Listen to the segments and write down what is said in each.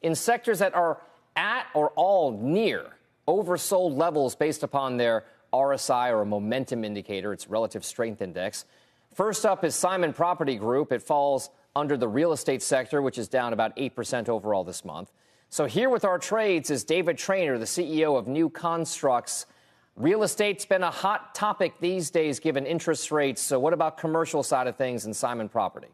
in sectors that are at or all near oversold levels based upon their RSI, or a momentum indicator, its relative strength index. First up is Simon Property Group. It falls under the real estate sector, which is down about 8% overall this month. So here with our trades is David Traynor, the CEO of New Constructs. Real estate's been a hot topic these days given interest rates. So what about commercial side of things in Simon Property?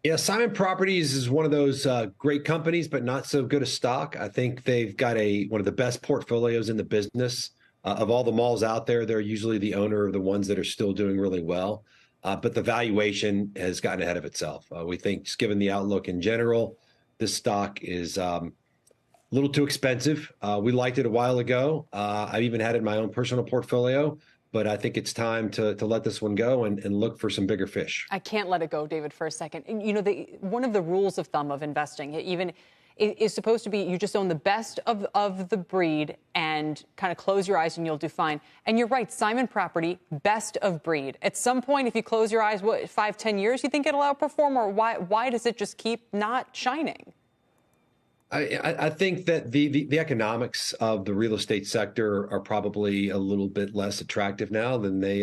Yeah, Simon Properties is one of those great companies, but not so good a stock. I think they've got one of the best portfolios in the business. Of all the malls out there, they're usually the owner of the ones that are still doing really well. But the valuation has gotten ahead of itself. We think, just given the outlook in general, this stock is a little too expensive. We liked it a while ago. I've even had it in my own personal portfolio. But I think it's time to let this one go and look for some bigger fish. I can't let it go, David, for a second. You know, one of the rules of thumb of investing, even is supposed to be you just own the best of the breed and kind of close your eyes and you'll do fine. And you're right, Simon Property, best of breed. At some point, if you close your eyes, 5-10 years, you think it'll outperform? Or why does it just keep not shining? I think that the economics of the real estate sector are probably a little bit less attractive now than they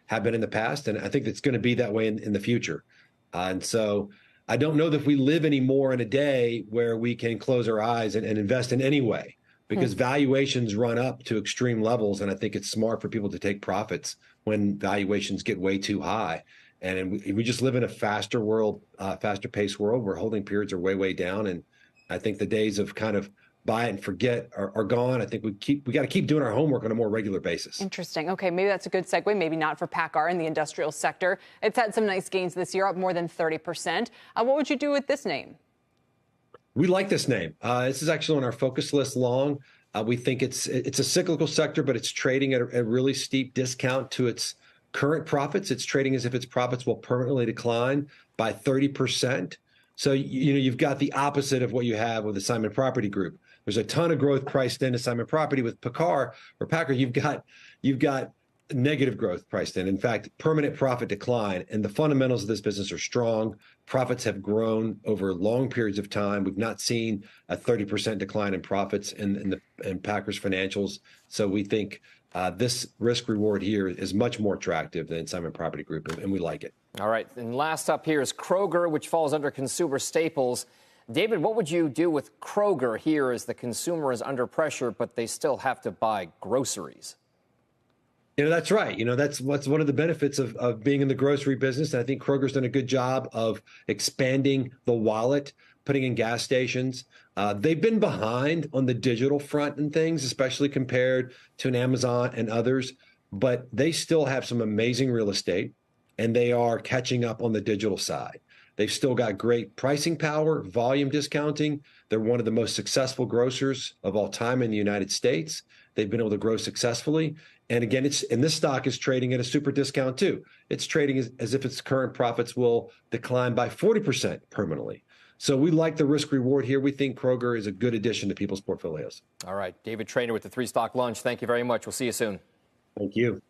have been in the past. And I think it's going to be that way in the future. And so I don't know that if we live anymore in a day where we can close our eyes and invest in any way, because valuations run up to extreme levels. And I think it's smart for people to take profits when valuations get way too high. And we just live in a faster world, faster paced world where holding periods are way down. And I think the days of kind of buy it and forget are gone. I think we got to keep doing our homework on a more regular basis. Interesting. Okay, maybe that's a good segue. Maybe not for Paccar in the industrial sector. It's had some nice gains this year, up more than 30%. What would you do with this name? We like this name. This is actually on our focus list long. We think it's a cyclical sector, but it's trading at a really steep discount to its current profits. It's trading as if its profits will permanently decline by 30%. So, you've got the opposite of what you have with the Simon Property Group. There's a ton of growth priced into Simon Property. With Paccar, you've got negative growth priced in. In fact, permanent profit decline. And the fundamentals of this business are strong. Profits have grown over long periods of time. We've not seen a 30% decline in profits in Paccar's financials. So we think this risk reward here is much more attractive than Simon Property Group, and we like it. All right. And last up here is Kroger, which falls under consumer staples. David, what would you do with Kroger here as the consumer is under pressure, but they still have to buy groceries? That's right. That's one of the benefits of being in the grocery business. And I think Kroger's done a good job of expanding the wallet, putting in gas stations. They've been behind on the digital front and things, especially compared to an Amazon and others. But they still have some amazing real estate, and they are catching up on the digital side. They've still got great pricing power, volume discounting. They're one of the most successful grocers of all time in the United States. They've been able to grow successfully. And again, this stock is trading at a super discount too. It's trading as if its current profits will decline by 40% permanently. So we like the risk reward here. We think Kroger is a good addition to people's portfolios. All right. David Traynor with the 3 Stock Lunch. Thank you very much. We'll see you soon. Thank you.